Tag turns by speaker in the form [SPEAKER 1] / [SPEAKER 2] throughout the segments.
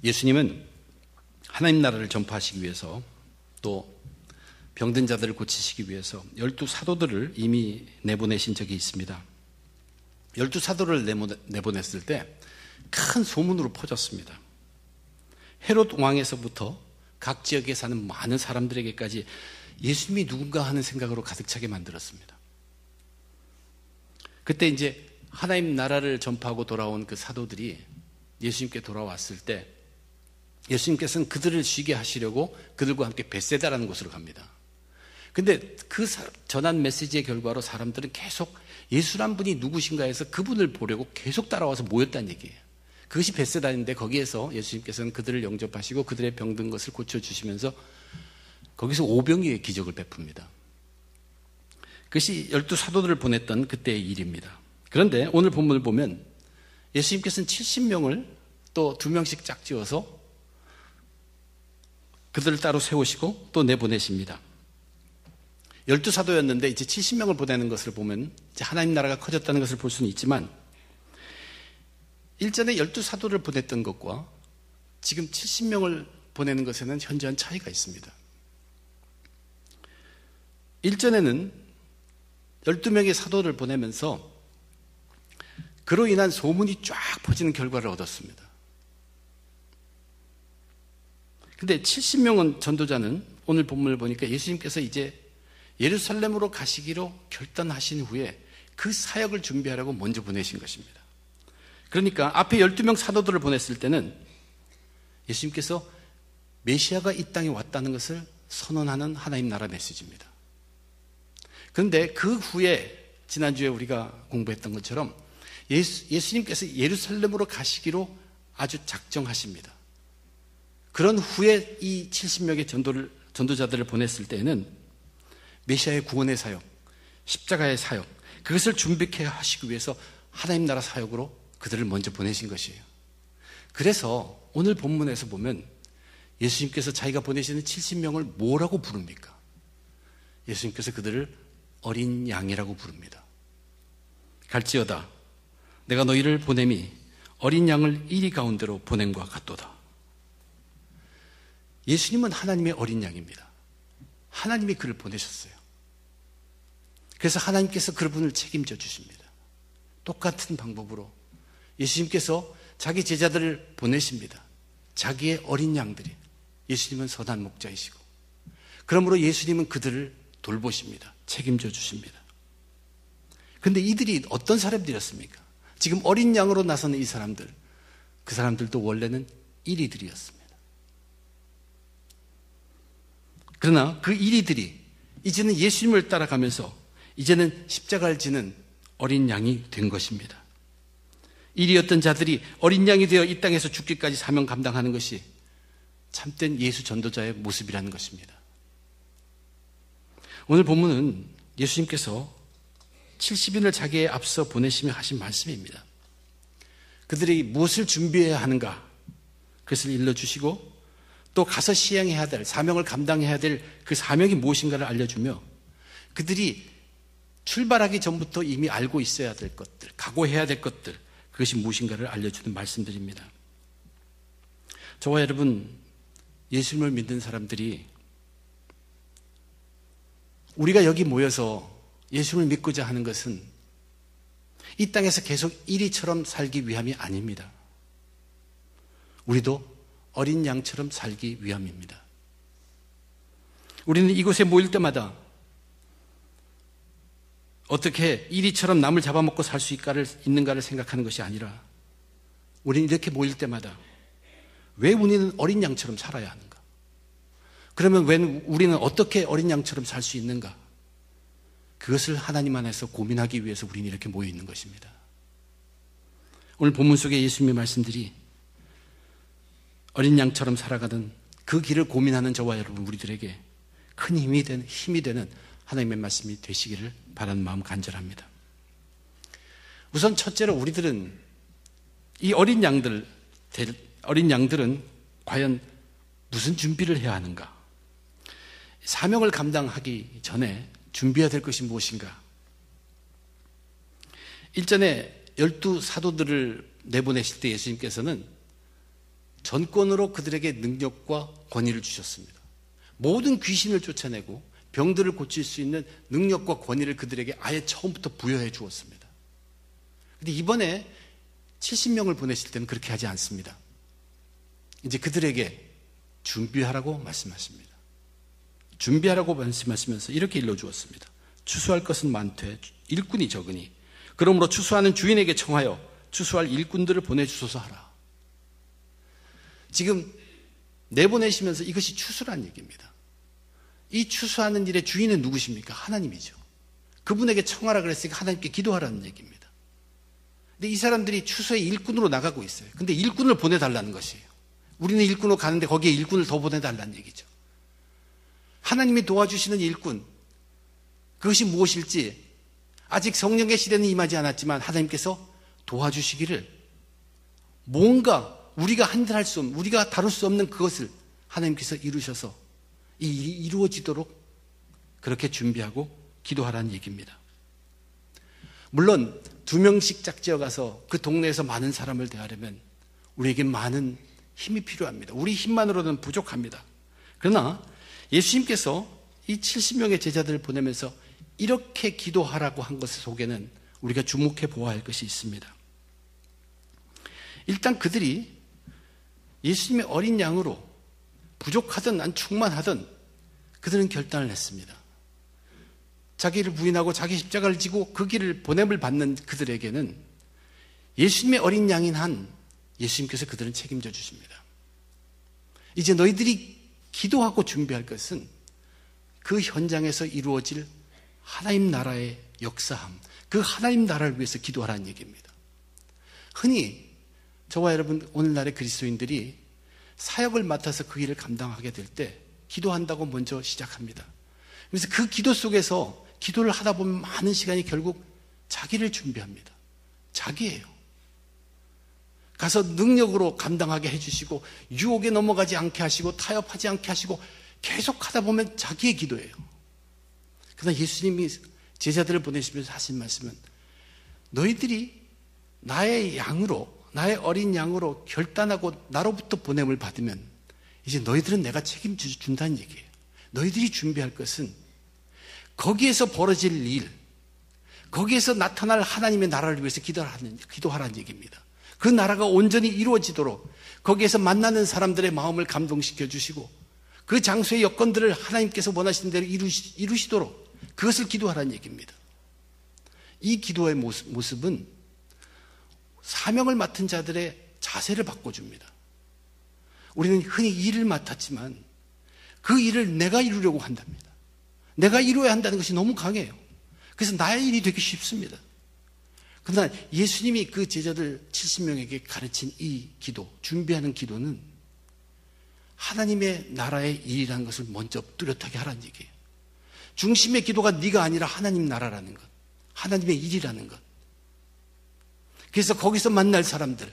[SPEAKER 1] 예수님은 하나님 나라를 전파하시기 위해서 또 병든 자들을 고치시기 위해서 12사도들을 이미 내보내신 적이 있습니다. 12사도를 내보냈을 때 큰 소문으로 퍼졌습니다. 헤롯 왕에서부터 각 지역에 사는 많은 사람들에게까지 예수님이 누군가 하는 생각으로 가득 차게 만들었습니다. 그때 이제 하나님 나라를 전파하고 돌아온 그 사도들이 예수님께 돌아왔을 때 예수님께서는 그들을 쉬게 하시려고 그들과 함께 벳세다라는 곳으로 갑니다. 근데 그 전한 메시지의 결과로 사람들은 계속 예수란 분이 누구신가 해서 그분을 보려고 계속 따라와서 모였다는 얘기예요. 그것이 벳세다인데 거기에서 예수님께서는 그들을 영접하시고 그들의 병든 것을 고쳐주시면서 거기서 오병이의 기적을 베풉니다. 그것이 12사도들을 보냈던 그때의 일입니다. 그런데 오늘 본문을 보면 예수님께서는 70명을 또 2명씩 짝지어서 그들을 따로 세우시고 또 내보내십니다. 12사도였는데 이제 70명을 보내는 것을 보면 이제 하나님 나라가 커졌다는 것을 볼 수는 있지만 일전에 12사도를 보냈던 것과 지금 70명을 보내는 것에는 현저한 차이가 있습니다. 일전에는 12명의 사도를 보내면서 그로 인한 소문이 쫙 퍼지는 결과를 얻었습니다. 근데 70명은 전도자는 오늘 본문을 보니까 예수님께서 이제 예루살렘으로 가시기로 결단하신 후에 그 사역을 준비하려고 먼저 보내신 것입니다. 그러니까 앞에 12명 사도들을 보냈을 때는 예수님께서 메시아가 이 땅에 왔다는 것을 선언하는 하나님 나라 메시지입니다. 그런데 그 후에 지난주에 우리가 공부했던 것처럼 예수님께서 예루살렘으로 가시기로 아주 작정하십니다. 그런 후에 이 70명의 전도자들을 보냈을 때에는 메시아의 구원의 사역, 십자가의 사역, 그것을 준비케 하시기 위해서 하나님 나라 사역으로 그들을 먼저 보내신 것이에요. 그래서 오늘 본문에서 보면 예수님께서 자기가 보내시는 70명을 뭐라고 부릅니까? 예수님께서 그들을 어린 양이라고 부릅니다. 갈지어다 내가 너희를 보냄이 어린 양을 이리 가운데로 보냄과 같도다. 예수님은 하나님의 어린 양입니다. 하나님이 그를 보내셨어요. 그래서 하나님께서 그분을 책임져 주십니다. 똑같은 방법으로 예수님께서 자기 제자들을 보내십니다. 자기의 어린 양들이. 예수님은 선한 목자이시고 그러므로 예수님은 그들을 돌보십니다. 책임져 주십니다. 그런데 이들이 어떤 사람들이었습니까? 지금 어린 양으로 나서는 이 사람들, 그 사람들도 원래는 이리들이었습니다. 그러나 그 이리들이 이제는 예수님을 따라가면서 이제는 십자가를 지는 어린 양이 된 것입니다. 이리였던 자들이 어린 양이 되어 이 땅에서 죽기까지 사명 감당하는 것이 참된 예수 전도자의 모습이라는 것입니다. 오늘 본문은 예수님께서 70인을 자기에 앞서 보내시며 하신 말씀입니다. 그들이 무엇을 준비해야 하는가 그것을 일러주시고 또 가서 시행해야 될 사명을 감당해야 될 그 사명이 무엇인가를 알려주며 그들이 출발하기 전부터 이미 알고 있어야 될 것들, 각오해야 될 것들 그것이 무엇인가를 알려주는 말씀들입니다. 저와 여러분 예수님을 믿는 사람들이 우리가 여기 모여서 예수님을 믿고자 하는 것은 이 땅에서 계속 이리처럼 살기 위함이 아닙니다. 우리도 어린 양처럼 살기 위함입니다. 우리는 이곳에 모일 때마다 어떻게 이리처럼 남을 잡아먹고 살 수 있는가를 생각하는 것이 아니라 우리는 이렇게 모일 때마다 왜 우리는 어린 양처럼 살아야 하는가? 그러면 왜 우리는 어떻게 어린 양처럼 살 수 있는가? 그것을 하나님 안에서 고민하기 위해서 우리는 이렇게 모여 있는 것입니다. 오늘 본문 속에 예수님의 말씀들이 어린 양처럼 살아가던 그 길을 고민하는 저와 여러분 우리들에게 큰 힘이 되는 하나님의 말씀이 되시기를 바라는 마음 간절합니다. 우선 첫째로 우리들은 이 어린 양들은 과연 무슨 준비를 해야 하는가? 사명을 감당하기 전에 준비해야 될 것이 무엇인가? 일전에 12사도들을 내보내실 때 예수님께서는 전권으로 그들에게 능력과 권위를 주셨습니다. 모든 귀신을 쫓아내고 병들을 고칠 수 있는 능력과 권위를 그들에게 아예 처음부터 부여해 주었습니다. 그런데 이번에 70명을 보내실 때는 그렇게 하지 않습니다. 이제 그들에게 준비하라고 말씀하십니다. 준비하라고 말씀하시면서 이렇게 일러주었습니다. 추수할 것은 많되 일꾼이 적으니 그러므로 추수하는 주인에게 청하여 추수할 일꾼들을 보내주소서 하라. 지금 내보내시면서 이것이 추수란 얘기입니다. 이 추수하는 일의 주인은 누구십니까? 하나님이죠. 그분에게 청하라 그랬으니까 하나님께 기도하라는 얘기입니다. 근데 이 사람들이 추수의 일꾼으로 나가고 있어요. 근데 일꾼을 보내달라는 것이에요. 우리는 일꾼으로 가는데 거기에 일꾼을 더 보내달라는 얘기죠. 하나님이 도와주시는 일꾼, 그것이 무엇일지 아직 성령의 시대는 임하지 않았지만 하나님께서 도와주시기를, 뭔가 우리가 한들할 수 없는, 우리가 다룰 수 없는 그것을 하나님께서 이루셔서 이 일이 이루어지도록 그렇게 준비하고 기도하라는 얘기입니다. 물론 2명씩 짝지어 가서 그 동네에서 많은 사람을 대하려면 우리에게 많은 힘이 필요합니다. 우리 힘만으로는 부족합니다. 그러나 예수님께서 이 70명의 제자들을 보내면서 이렇게 기도하라고 한 것 속에는 우리가 주목해 보아야 할 것이 있습니다. 일단 그들이 예수님의 어린 양으로 부족하든 안 충만하든 그들은 결단을 했습니다. 자기를 부인하고 자기 십자가를 지고 그 길을 보냄을 받는 그들에게는 예수님의 어린 양인 한 예수님께서 그들은 책임져 주십니다. 이제 너희들이 기도하고 준비할 것은 그 현장에서 이루어질 하나님 나라의 역사함, 그 하나님 나라를 위해서 기도하라는 얘기입니다. 흔히 저와 여러분 오늘날의 그리스도인들이 사역을 맡아서 그 일을 감당하게 될 때 기도한다고 먼저 시작합니다. 그래서 그 기도 속에서 기도를 하다 보면 많은 시간이 결국 자기를 준비합니다. 자기예요. 가서 능력으로 감당하게 해주시고 유혹에 넘어가지 않게 하시고 타협하지 않게 하시고 계속 하다 보면 자기의 기도예요. 그러나 예수님이 제자들을 보내시면서 하신 말씀은 너희들이 나의 양으로, 나의 어린 양으로 결단하고 나로부터 보냄을 받으면 이제 너희들은 내가 책임준다는 얘기예요. 너희들이 준비할 것은 거기에서 벌어질 일, 거기에서 나타날 하나님의 나라를 위해서 기도하라는 얘기입니다. 그 나라가 온전히 이루어지도록 거기에서 만나는 사람들의 마음을 감동시켜 주시고 그 장소의 여건들을 하나님께서 원하시는 대로 이루시도록 그것을 기도하라는 얘기입니다. 이 기도의 모습은 사명을 맡은 자들의 자세를 바꿔줍니다. 우리는 흔히 일을 맡았지만 그 일을 내가 이루려고 한답니다. 내가 이루어야 한다는 것이 너무 강해요. 그래서 나의 일이 되기 쉽습니다. 그러나 예수님이 그 제자들 70명에게 가르친 이 기도, 준비하는 기도는 하나님의 나라의 일이라는 것을 먼저 뚜렷하게 하라는 얘기예요. 중심의 기도가 네가 아니라 하나님 나라라는 것, 하나님의 일이라는 것. 그래서 거기서 만날 사람들,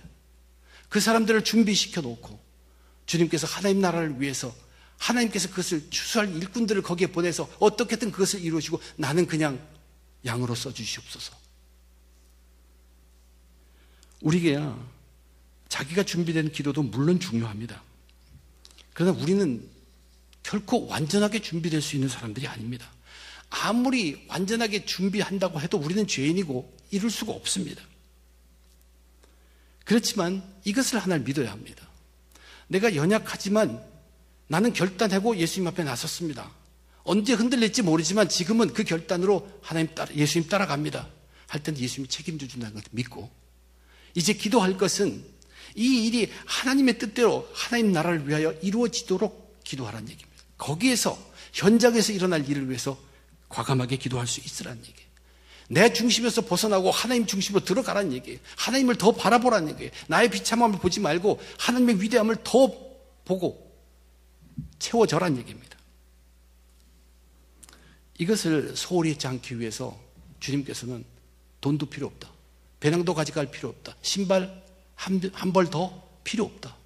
[SPEAKER 1] 그 사람들을 준비시켜 놓고 주님께서 하나님 나라를 위해서 하나님께서 그것을 추수할 일꾼들을 거기에 보내서 어떻게든 그것을 이루시고 나는 그냥 양으로 써주시옵소서. 우리가 자기가 준비된 기도도 물론 중요합니다. 그러나 우리는 결코 완전하게 준비될 수 있는 사람들이 아닙니다. 아무리 완전하게 준비한다고 해도 우리는 죄인이고 이룰 수가 없습니다. 그렇지만 이것을 하나를 믿어야 합니다. 내가 연약하지만 나는 결단하고 예수님 앞에 나섰습니다. 언제 흔들릴지 모르지만 지금은 그 결단으로 예수님 따라갑니다. 할 때는 예수님이 책임져 준다는 것을 믿고 이제 기도할 것은 이 일이 하나님의 뜻대로 하나님 나라를 위하여 이루어지도록 기도하라는 얘기입니다. 거기에서 현장에서 일어날 일을 위해서 과감하게 기도할 수 있으라는 얘기예요. 내 중심에서 벗어나고 하나님 중심으로 들어가라는 얘기예요. 하나님을 더 바라보라는 얘기예요. 나의 비참함을 보지 말고 하나님의 위대함을 더 보고 채워져라는 얘기입니다. 이것을 소홀히 했지 않기 위해서 주님께서는 돈도 필요 없다. 배낭도 가져갈 필요 없다. 신발 한 벌 더 필요 없다.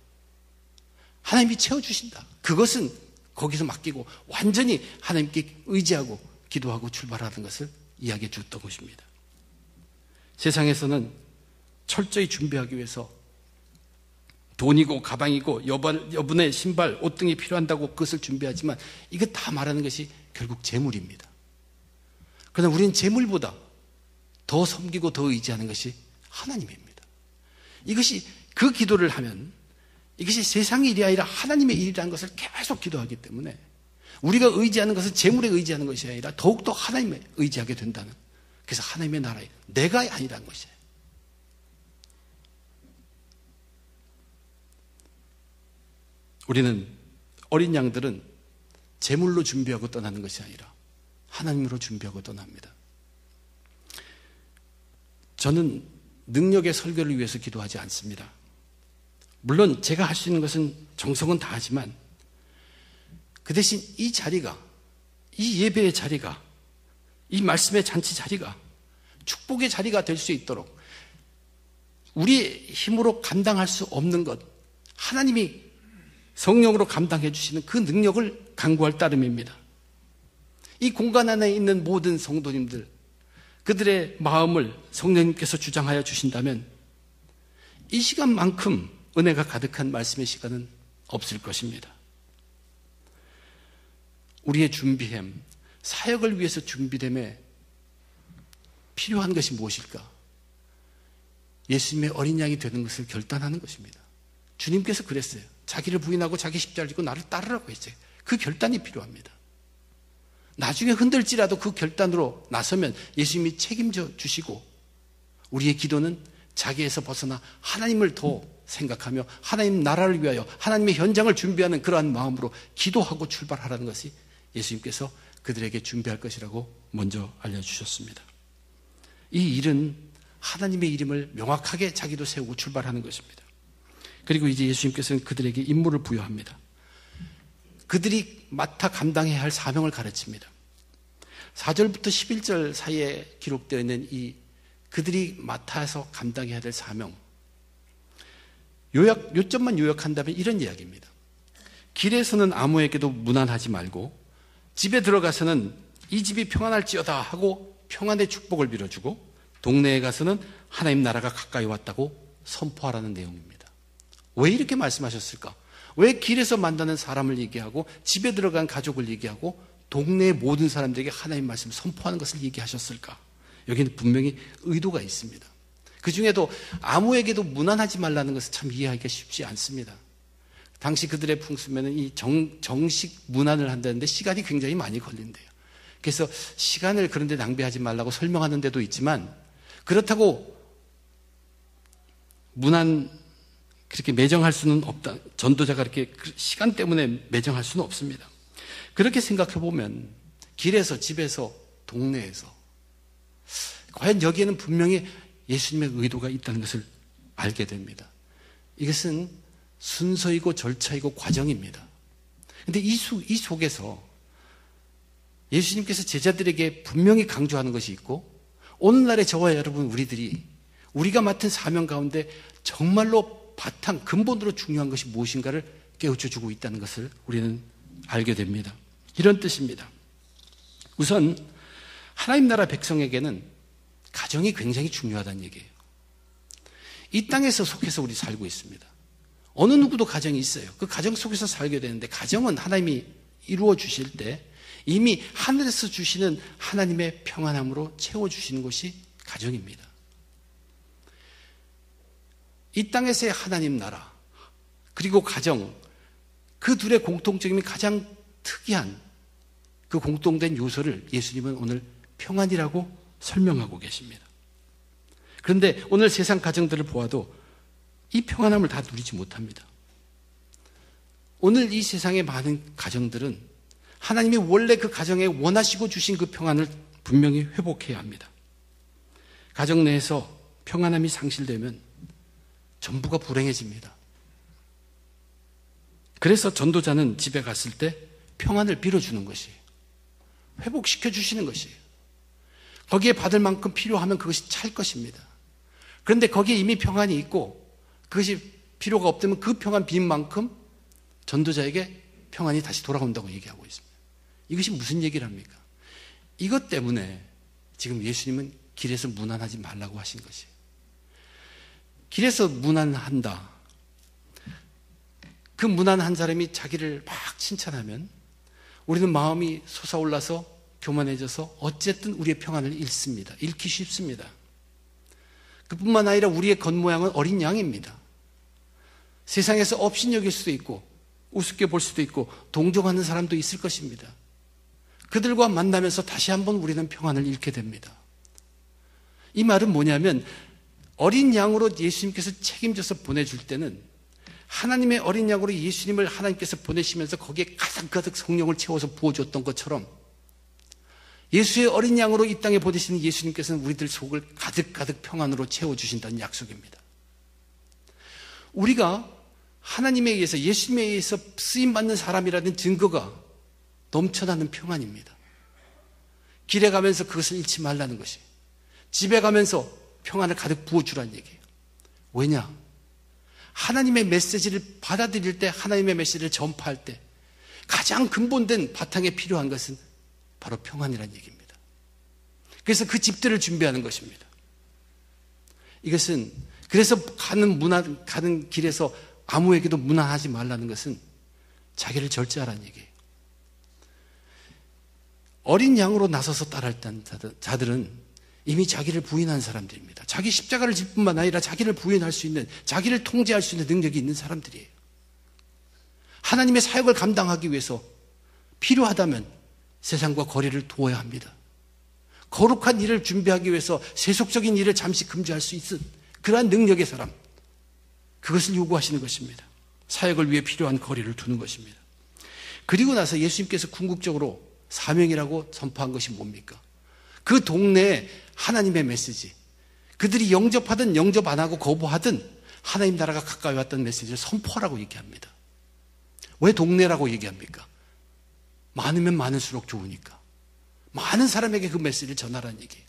[SPEAKER 1] 하나님이 채워주신다. 그것은 거기서 맡기고 완전히 하나님께 의지하고 기도하고 출발하는 것을 이야기해 줬던 것입니다. 세상에서는 철저히 준비하기 위해서 돈이고 가방이고 여분의 신발, 옷 등이 필요한다고 그것을 준비하지만 이거 다 말하는 것이 결국 재물입니다. 그러나 우리는 재물보다 더 섬기고 더 의지하는 것이 하나님입니다. 이것이 그 기도를 하면 이것이 세상의 일이 아니라 하나님의 일이라는 것을 계속 기도하기 때문에 우리가 의지하는 것은 재물에 의지하는 것이 아니라 더욱더 하나님에 의지하게 된다는, 그래서 하나님의 나라에 내가 아니라는 것이에요. 우리는 어린 양들은 재물로 준비하고 떠나는 것이 아니라 하나님으로 준비하고 떠납니다. 저는 능력의 설교를 위해서 기도하지 않습니다. 물론 제가 할 수 있는 것은 정성은 다하지만 그 대신 이 자리가, 이 예배의 자리가, 이 말씀의 잔치 자리가 축복의 자리가 될 수 있도록 우리의 힘으로 감당할 수 없는 것, 하나님이 성령으로 감당해 주시는 그 능력을 간구할 따름입니다. 이 공간 안에 있는 모든 성도님들, 그들의 마음을 성령님께서 주장하여 주신다면 이 시간만큼 은혜가 가득한 말씀의 시간은 없을 것입니다. 우리의 준비됨, 사역을 위해서 준비됨에 필요한 것이 무엇일까? 예수님의 어린 양이 되는 것을 결단하는 것입니다. 주님께서 그랬어요. 자기를 부인하고 자기 십자가를 지고 나를 따르라고 했어요. 그 결단이 필요합니다. 나중에 흔들지라도 그 결단으로 나서면 예수님이 책임져 주시고 우리의 기도는 자기에서 벗어나 하나님을 더 생각하며 하나님 나라를 위하여 하나님의 현장을 준비하는 그러한 마음으로 기도하고 출발하라는 것이 예수님께서 그들에게 준비할 것이라고 먼저 알려주셨습니다. 이 일은 하나님의 이름을 명확하게 자기도 세우고 출발하는 것입니다. 그리고 이제 예수님께서는 그들에게 임무를 부여합니다. 그들이 맡아 감당해야 할 사명을 가르칩니다. 4절부터 11절 사이에 기록되어 있는 이 그들이 맡아서 감당해야 될 사명, 요점만 요약한다면 이런 이야기입니다. 길에서는 아무에게도 무난하지 말고 집에 들어가서는 이 집이 평안할지어다 하고 평안의 축복을 빌어주고 동네에 가서는 하나님 나라가 가까이 왔다고 선포하라는 내용입니다. 왜 이렇게 말씀하셨을까? 왜 길에서 만나는 사람을 얘기하고 집에 들어간 가족을 얘기하고 동네의 모든 사람들에게 하나님 말씀 선포하는 것을 얘기하셨을까? 여기는 분명히 의도가 있습니다. 그 중에도 아무에게도 무난하지 말라는 것은 참 이해하기가 쉽지 않습니다. 당시 그들의 풍습에는 이 정식 문안을 한다는데 시간이 굉장히 많이 걸린대요. 그래서 시간을 그런데 낭비하지 말라고 설명하는 데도 있지만 그렇다고 문안 그렇게 매정할 수는 없다. 전도자가 이렇게 시간 때문에 매정할 수는 없습니다. 그렇게 생각해 보면 길에서, 집에서, 동네에서 과연 여기에는 분명히 예수님의 의도가 있다는 것을 알게 됩니다. 이것은 순서이고 절차이고 과정입니다. 그런데 이 속에서 예수님께서 제자들에게 분명히 강조하는 것이 있고 오늘날의 저와 여러분 우리가 맡은 사명 가운데 정말로 바탕 근본으로 중요한 것이 무엇인가를 깨우쳐 주고 있다는 것을 우리는 알게 됩니다. 이런 뜻입니다. 우선 하나님 나라 백성에게는 가정이 굉장히 중요하다는 얘기예요. 이 땅에서 속해서 우리 살고 있습니다. 어느 누구도 가정이 있어요. 그 가정 속에서 살게 되는데 가정은 하나님이 이루어 주실 때 이미 하늘에서 주시는 하나님의 평안함으로 채워주시는 것이 가정입니다. 이 땅에서의 하나님 나라 그리고 가정, 그 둘의 공통점이 가장 특이한 그 공통된 요소를 예수님은 오늘 평안이라고 설명하고 계십니다. 그런데 오늘 세상 가정들을 보아도 이 평안함을 다 누리지 못합니다. 오늘 이 세상의 많은 가정들은 하나님이 원래 그 가정에 원하시고 주신 그 평안을 분명히 회복해야 합니다. 가정 내에서 평안함이 상실되면 전부가 불행해집니다. 그래서 전도자는 집에 갔을 때 평안을 빌어주는 것이에요. 회복시켜 주시는 것이에요. 거기에 받을 만큼 필요하면 그것이 찰 것입니다. 그런데 거기에 이미 평안이 있고 그것이 필요가 없다면 그 평안 빈 만큼 전도자에게 평안이 다시 돌아온다고 얘기하고 있습니다. 이것이 무슨 얘기를 합니까? 이것 때문에 지금 예수님은 길에서 무난하지 말라고 하신 것이에요. 길에서 무난한다. 그 무난한 사람이 자기를 막 칭찬하면 우리는 마음이 솟아올라서 교만해져서 어쨌든 우리의 평안을 잃습니다. 잃기 쉽습니다. 그뿐만 아니라 우리의 겉모양은 어린 양입니다. 세상에서 업신여길 수도 있고 우습게 볼 수도 있고 동정하는 사람도 있을 것입니다. 그들과 만나면서 다시 한번 우리는 평안을 잃게 됩니다. 이 말은 뭐냐면 어린 양으로 예수님께서 책임져서 보내줄 때는 하나님의 어린 양으로 예수님을 하나님께서 보내시면서 거기에 가득가득 성령을 채워서 부어줬던 것처럼 예수의 어린 양으로 이 땅에 보내시는 예수님께서는 우리들 속을 가득가득 평안으로 채워주신다는 약속입니다. 우리가 하나님에 의해서 예수님에 의해서 쓰임받는 사람이라는 증거가 넘쳐나는 평안입니다. 길에 가면서 그것을 잃지 말라는 것이, 집에 가면서 평안을 가득 부어주라는 얘기예요. 왜냐? 하나님의 메시지를 받아들일 때, 하나님의 메시지를 전파할 때 가장 근본된 바탕에 필요한 것은 바로 평안이라는 얘기입니다. 그래서 그 집들을 준비하는 것입니다. 이것은 그래서 가는 길에서 아무에게도 무난하지 말라는 것은 자기를 절제하라는 얘기예요. 어린 양으로 나서서 따라했던 자들은 이미 자기를 부인한 사람들입니다. 자기 십자가를 질 뿐만 아니라 자기를 부인할 수 있는, 자기를 통제할 수 있는 능력이 있는 사람들이에요. 하나님의 사역을 감당하기 위해서 필요하다면 세상과 거리를 두어야 합니다. 거룩한 일을 준비하기 위해서 세속적인 일을 잠시 금지할 수 있는 그러한 능력의 사람, 그것을 요구하시는 것입니다. 사역을 위해 필요한 거리를 두는 것입니다. 그리고 나서 예수님께서 궁극적으로 사명이라고 선포한 것이 뭡니까? 그 동네에 하나님의 메시지, 그들이 영접하든 영접 안 하고 거부하든 하나님 나라가 가까이 왔다는 메시지를 선포하라고 얘기합니다. 왜 동네라고 얘기합니까? 많으면 많을수록 좋으니까. 많은 사람에게 그 메시지를 전하라는 얘기예요.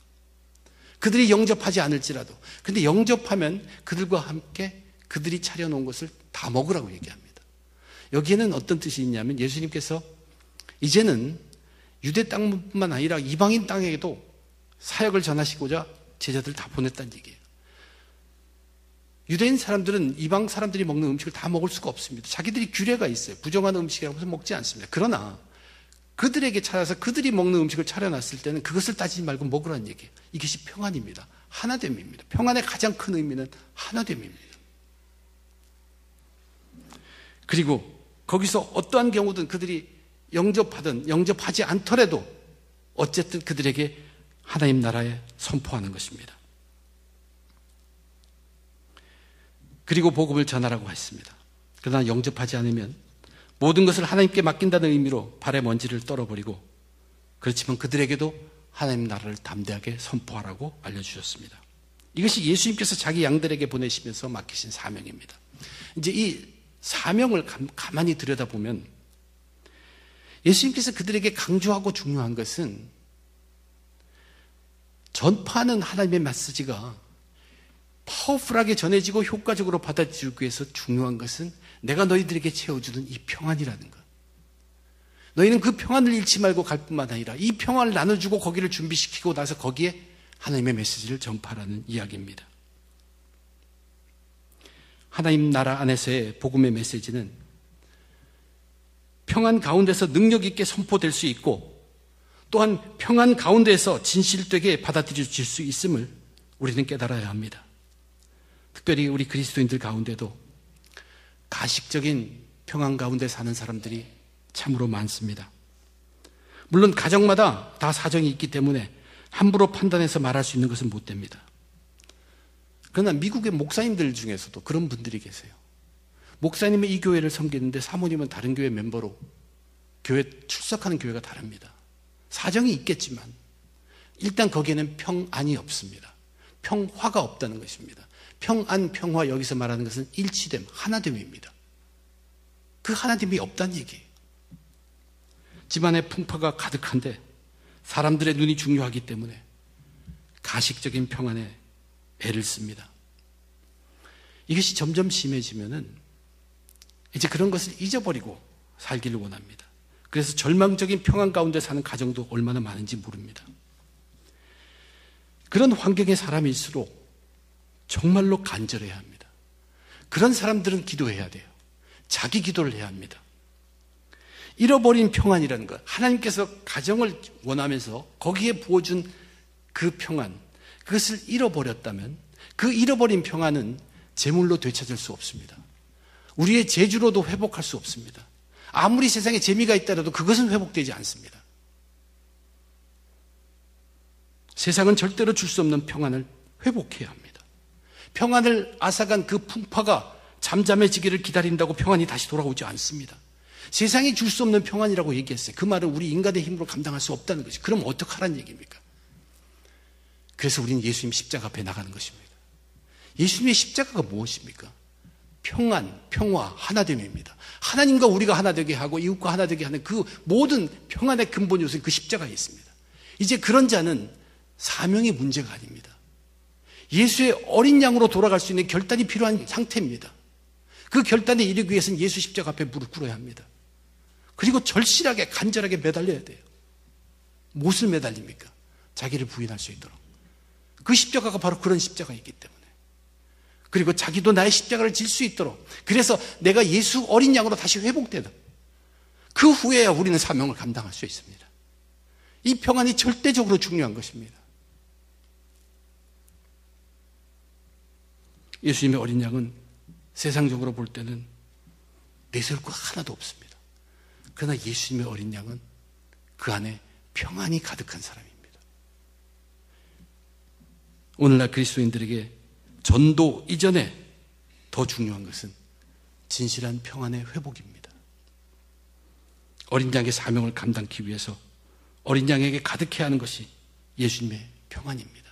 [SPEAKER 1] 그들이 영접하지 않을지라도, 근데 영접하면 그들과 함께 그들이 차려놓은 것을 다 먹으라고 얘기합니다. 여기에는 어떤 뜻이 있냐면 예수님께서 이제는 유대 땅뿐만 아니라 이방인 땅에게도 사역을 전하시고자 제자들을 다 보냈다는 얘기예요. 유대인 사람들은 이방 사람들이 먹는 음식을 다 먹을 수가 없습니다. 자기들이 규례가 있어요. 부정한 음식이라고 해서 먹지 않습니다. 그러나 그들에게 찾아서 그들이 먹는 음식을 차려놨을 때는 그것을 따지지 말고 먹으라는 얘기예요. 이것이 평안입니다. 하나됨입니다. 평안의 가장 큰 의미는 하나됨입니다. 그리고 거기서 어떠한 경우든 그들이 영접하든 영접하지 않더라도 어쨌든 그들에게 하나님 나라에 선포하는 것입니다. 그리고 복음을 전하라고 했습니다. 그러나 영접하지 않으면 모든 것을 하나님께 맡긴다는 의미로 발에 먼지를 떨어버리고, 그렇지만 그들에게도 하나님 나라를 담대하게 선포하라고 알려주셨습니다. 이것이 예수님께서 자기 양들에게 보내시면서 맡기신 사명입니다. 이제 이 사명을 가만히 들여다보면 예수님께서 그들에게 강조하고 중요한 것은 전파하는 하나님의 메시지가 파워풀하게 전해지고 효과적으로 받아들이기 위해서 중요한 것은 내가 너희들에게 채워주는 이 평안이라는 것. 너희는 그 평안을 잃지 말고 갈 뿐만 아니라 이 평안을 나눠주고 거기를 준비시키고 나서 거기에 하나님의 메시지를 전파하라는 이야기입니다. 하나님 나라 안에서의 복음의 메시지는 평안 가운데서 능력 있게 선포될 수 있고, 또한 평안 가운데서 진실되게 받아들여질 수 있음을 우리는 깨달아야 합니다. 특별히 우리 그리스도인들 가운데도 가식적인 평안 가운데 사는 사람들이 참으로 많습니다. 물론 가정마다 다 사정이 있기 때문에 함부로 판단해서 말할 수 있는 것은 못 됩니다. 그러나 미국의 목사님들 중에서도 그런 분들이 계세요. 목사님은 이 교회를 섬기는데 사모님은 다른 교회 멤버로 교회 출석하는 교회가 다릅니다. 사정이 있겠지만 일단 거기에는 평안이 없습니다. 평화가 없다는 것입니다. 평안, 평화, 여기서 말하는 것은 일치됨, 하나됨입니다. 그 하나됨이 없다는 얘기예요. 집안에 풍파가 가득한데 사람들의 눈이 중요하기 때문에 가식적인 평안에 애를 씁니다. 이것이 점점 심해지면은 이제 그런 것을 잊어버리고 살기를 원합니다. 그래서 절망적인 평안 가운데 사는 가정도 얼마나 많은지 모릅니다. 그런 환경의 사람일수록 정말로 간절해야 합니다. 그런 사람들은 기도해야 돼요. 자기 기도를 해야 합니다. 잃어버린 평안이라는 것, 하나님께서 가정을 원하면서 거기에 부어준 그 평안, 그것을 잃어버렸다면 그 잃어버린 평안은 재물로 되찾을 수 없습니다. 우리의 재주로도 회복할 수 없습니다. 아무리 세상에 재미가 있더라도 그것은 회복되지 않습니다. 세상은 절대로 줄 수 없는 평안을 회복해야 합니다. 평안을 앗아간 그 풍파가 잠잠해지기를 기다린다고 평안이 다시 돌아오지 않습니다. 세상이 줄 수 없는 평안이라고 얘기했어요. 그 말은 우리 인간의 힘으로 감당할 수 없다는 것이. 그럼 어떡하라는 얘기입니까? 그래서 우리는 예수님 십자가 앞에 나가는 것입니다. 예수님의 십자가가 무엇입니까? 평안, 평화, 하나됨입니다. 하나님과 우리가 하나 되게 하고 이웃과 하나 되게 하는 그 모든 평안의 근본 요소는 그 십자가에 있습니다. 이제 그런 자는 사명이 문제가 아닙니다. 예수의 어린 양으로 돌아갈 수 있는 결단이 필요한 상태입니다. 그 결단에 이르기 위해서는 예수 십자가 앞에 무릎 꿇어야 합니다. 그리고 절실하게 간절하게 매달려야 돼요. 무엇을 매달립니까? 자기를 부인할 수 있도록. 그 십자가가 바로 그런 십자가이기 때문에. 그리고 자기도 나의 십자가를 질 수 있도록. 그래서 내가 예수 어린 양으로 다시 회복되다. 그 후에야 우리는 사명을 감당할 수 있습니다. 이 평안이 절대적으로 중요한 것입니다. 예수님의 어린 양은 세상적으로 볼 때는 내세울 것 하나도 없습니다. 그러나 예수님의 어린 양은 그 안에 평안이 가득한 사람입니다. 오늘날 그리스도인들에게 전도 이전에 더 중요한 것은 진실한 평안의 회복입니다. 어린 양의 사명을 감당하기 위해서 어린 양에게 가득해야 하는 것이 예수님의 평안입니다.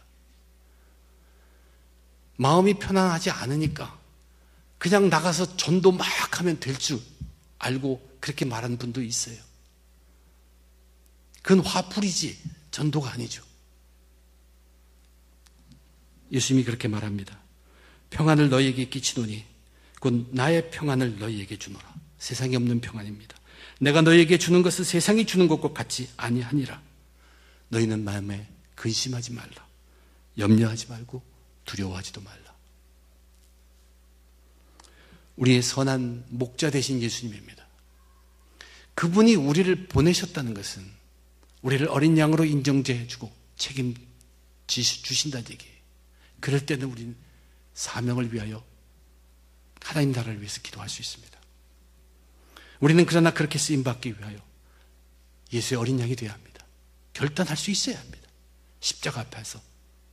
[SPEAKER 1] 마음이 편안하지 않으니까 그냥 나가서 전도 막 하면 될 줄 알고 그렇게 말하는 분도 있어요. 그건 화풀이지 전도가 아니죠. 예수님이 그렇게 말합니다. 평안을 너희에게 끼치노니 곧 나의 평안을 너희에게 주노라. 세상에 없는 평안입니다. 내가 너희에게 주는 것은 세상이 주는 것과 같지 아니하니라. 너희는 마음에 근심하지 말라. 염려하지 말고 두려워하지도 말라. 우리의 선한 목자 되신 예수님입니다. 그분이 우리를 보내셨다는 것은 우리를 어린 양으로 인정해주고 책임주신다는 얘기예요. 그럴 때는 우리는 사명을 위하여 하나님 나라를 위해서 기도할 수 있습니다. 우리는 그러나 그렇게 쓰임받기 위하여 예수의 어린 양이 되어야 합니다. 결단할 수 있어야 합니다. 십자가 앞에서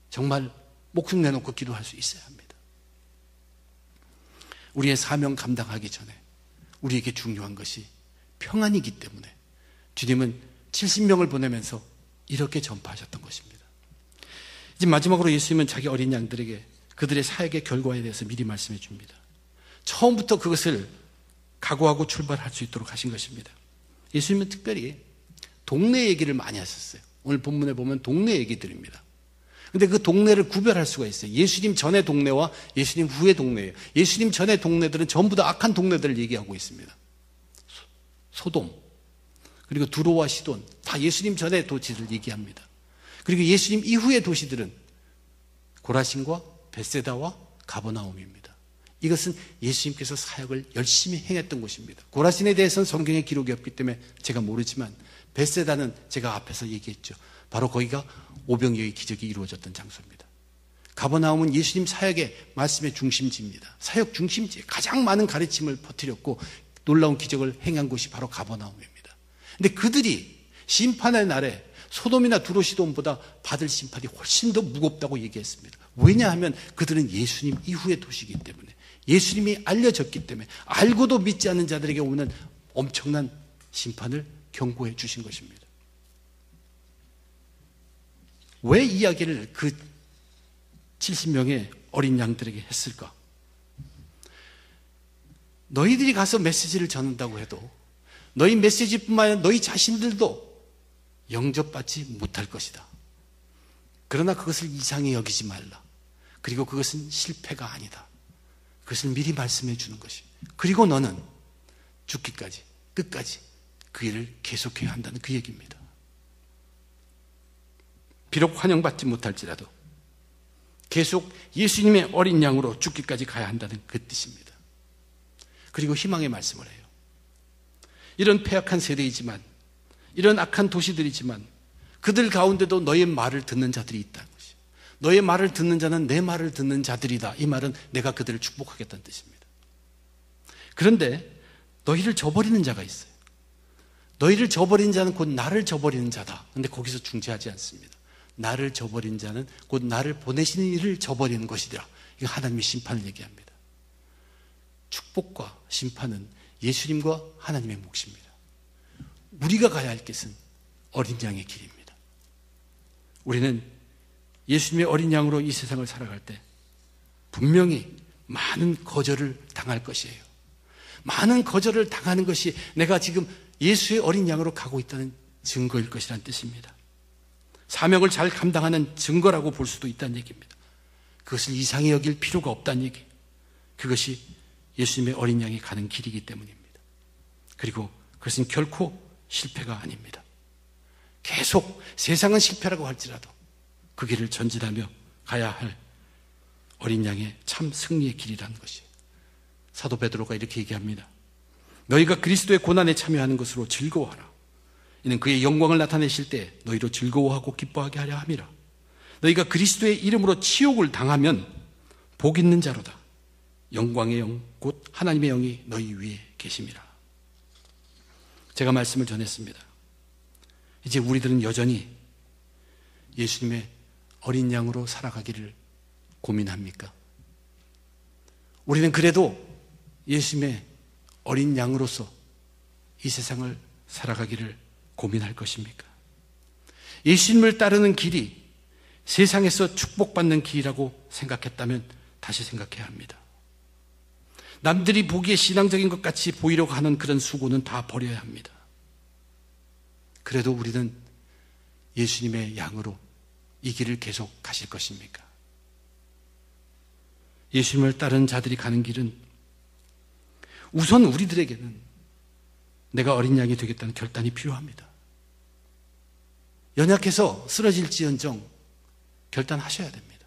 [SPEAKER 1] 정말 목숨 내놓고 기도할 수 있어야 합니다. 우리의 사명 감당하기 전에 우리에게 중요한 것이 평안이기 때문에 주님은 70명을 보내면서 이렇게 전파하셨던 것입니다. 이제 마지막으로 예수님은 자기 어린 양들에게 그들의 사역의 결과에 대해서 미리 말씀해 줍니다. 처음부터 그것을 각오하고 출발할 수 있도록 하신 것입니다. 예수님은 특별히 동네 얘기를 많이 하셨어요. 오늘 본문에 보면 동네 얘기들입니다. 근데 그 동네를 구별할 수가 있어요. 예수님 전의 동네와 예수님 후의 동네예요. 예수님 전의 동네들은 전부 다 악한 동네들을 얘기하고 있습니다. 소돔, 그리고 두로와 시돈, 다 예수님 전의 도시를 얘기합니다. 그리고 예수님 이후의 도시들은 고라신과 벳세다와 가버나움입니다. 이것은 예수님께서 사역을 열심히 행했던 곳입니다. 고라신에 대해서는 성경에 기록이 없기 때문에 제가 모르지만 벳세다는 제가 앞에서 얘기했죠. 바로 거기가 오병이어의 기적이 이루어졌던 장소입니다. 가버나움은 예수님 사역의 말씀의 중심지입니다. 사역 중심지에 가장 많은 가르침을 퍼뜨렸고 놀라운 기적을 행한 곳이 바로 가버나움입니다. 그런데 그들이 심판의 날에 소돔이나 두로시돔보다 받을 심판이 훨씬 더 무겁다고 얘기했습니다. 왜냐하면 그들은 예수님 이후의 도시이기 때문에, 예수님이 알려졌기 때문에, 알고도 믿지 않는 자들에게 오는 엄청난 심판을 경고해 주신 것입니다. 왜 이야기를 그 70명의 어린 양들에게 했을까? 너희들이 가서 메시지를 전한다고 해도 너희 메시지뿐만 아니라 너희 자신들도 영접받지 못할 것이다. 그러나 그것을 이상히 여기지 말라. 그리고 그것은 실패가 아니다. 그것을 미리 말씀해 주는 것이. 그리고 너는 죽기까지, 끝까지 그 일을 계속해야 한다는 그 얘기입니다. 비록 환영받지 못할지라도 계속 예수님의 어린 양으로 죽기까지 가야 한다는 그 뜻입니다. 그리고 희망의 말씀을 해요. 이런 패악한 세대이지만, 이런 악한 도시들이지만 그들 가운데도 너의 말을 듣는 자들이 있다는 것이에요. 너의 말을 듣는 자는 내 말을 듣는 자들이다. 이 말은 내가 그들을 축복하겠다는 뜻입니다. 그런데 너희를 저버리는 자가 있어요. 너희를 저버린 자는 곧 나를 저버리는 자다. 그런데 거기서 중재하지 않습니다. 나를 저버린 자는 곧 나를 보내시는 이를 저버리는 것이더라. 이거 하나님의 심판을 얘기합니다. 축복과 심판은 예수님과 하나님의 몫입니다. 우리가 가야 할 길은 어린 양의 길입니다. 우리는 예수님의 어린 양으로 이 세상을 살아갈 때 분명히 많은 거절을 당할 것이에요. 많은 거절을 당하는 것이 내가 지금 예수의 어린 양으로 가고 있다는 증거일 것이라는 뜻입니다. 사명을 잘 감당하는 증거라고 볼 수도 있다는 얘기입니다. 그것을 이상히 여길 필요가 없다는 얘기. 그것이 예수님의 어린 양이 가는 길이기 때문입니다. 그리고 그것은 결코 실패가 아닙니다. 계속 세상은 실패라고 할지라도 그 길을 전진하며 가야 할 어린 양의 참 승리의 길이라는 것이에요. 사도 베드로가 이렇게 얘기합니다. 너희가 그리스도의 고난에 참여하는 것으로 즐거워하라. 이는 그의 영광을 나타내실 때 너희로 즐거워하고 기뻐하게 하려 함이라. 너희가 그리스도의 이름으로 치욕을 당하면 복 있는 자로다. 영광의 영 곧 하나님의 영이 너희 위에 계심이라. 제가 말씀을 전했습니다. 이제 우리들은 여전히 예수님의 어린 양으로 살아가기를 고민합니까? 우리는 그래도 예수님의 어린 양으로서 이 세상을 살아가기를 고민할 것입니까? 예수님을 따르는 길이 세상에서 축복받는 길이라고 생각했다면 다시 생각해야 합니다. 남들이 보기에 신앙적인 것 같이 보이려고 하는 그런 수고는 다 버려야 합니다. 그래도 우리는 예수님의 양으로 이 길을 계속 가실 것입니까? 예수님을 따르는 자들이 가는 길은 우선 우리들에게는 내가 어린 양이 되겠다는 결단이 필요합니다. 연약해서 쓰러질지언정 결단하셔야 됩니다.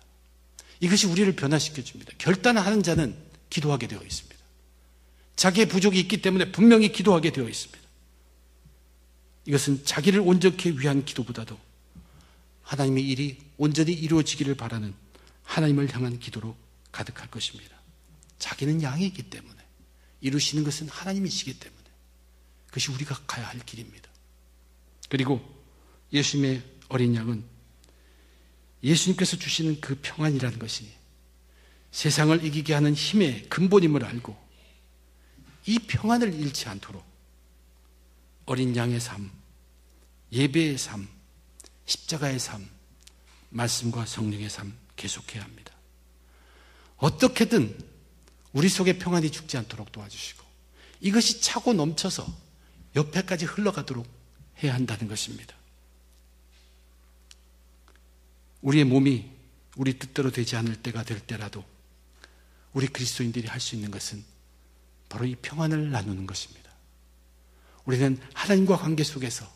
[SPEAKER 1] 이것이 우리를 변화시켜 줍니다. 결단하는 자는 기도하게 되어 있습니다. 자기의 부족이 있기 때문에 분명히 기도하게 되어 있습니다. 이것은 자기를 온전히 위한 기도보다도 하나님의 일이 온전히 이루어지기를 바라는 하나님을 향한 기도로 가득할 것입니다. 자기는 양이기 때문에, 이루시는 것은 하나님이시기 때문에 그것이 우리가 가야 할 길입니다. 그리고 예수님의 어린 양은 예수님께서 주시는 그 평안이라는 것이 세상을 이기게 하는 힘의 근본임을 알고 이 평안을 잃지 않도록 어린 양의 삶, 예배의 삶, 십자가의 삶, 말씀과 성령의 삶 계속해야 합니다. 어떻게든 우리 속에 평안이 죽지 않도록 도와주시고 이것이 차고 넘쳐서 옆에까지 흘러가도록 해야 한다는 것입니다. 우리의 몸이 우리 뜻대로 되지 않을 때가 될 때라도 우리 그리스도인들이 할 수 있는 것은 바로 이 평안을 나누는 것입니다. 우리는 하나님과 관계 속에서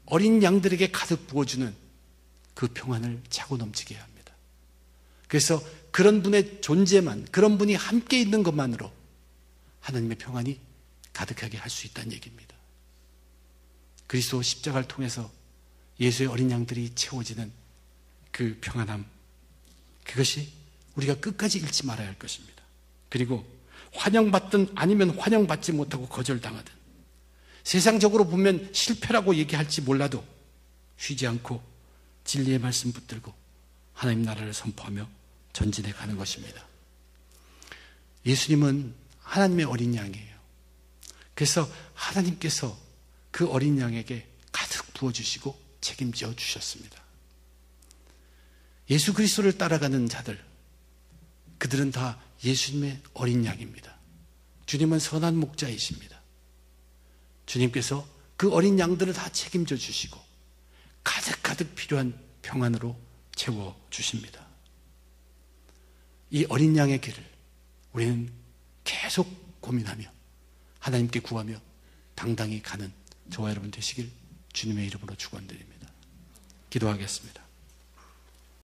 [SPEAKER 1] 어린 양들에게 가득 부어주는 그 평안을 차고 넘치게 해야 합니다. 그래서 그런 분의 존재만, 그런 분이 함께 있는 것만으로 하나님의 평안이 가득하게 할 수 있다는 얘기입니다. 그리스도 십자가를 통해서 예수의 어린 양들이 채워지는 그 평안함, 그것이 우리가 끝까지 잃지 말아야 할 것입니다. 그리고 환영받든 아니면 환영받지 못하고 거절당하든 세상적으로 보면 실패라고 얘기할지 몰라도 쉬지 않고 진리의 말씀 붙들고 하나님 나라를 선포하며 전진해 가는 것입니다. 예수님은 하나님의 어린 양이에요. 그래서 하나님께서 그 어린 양에게 가득 부어주시고 책임져 주셨습니다. 예수 그리스도를 따라가는 자들, 그들은 다 예수님의 어린 양입니다. 주님은 선한 목자이십니다. 주님께서 그 어린 양들을 다 책임져 주시고 가득 필요한 평안으로 채워 주십니다. 이 어린 양의 길을 우리는 계속 고민하며 하나님께 구하며 당당히 가는 저와 여러분 되시길 주님의 이름으로 축원드립니다. 기도하겠습니다.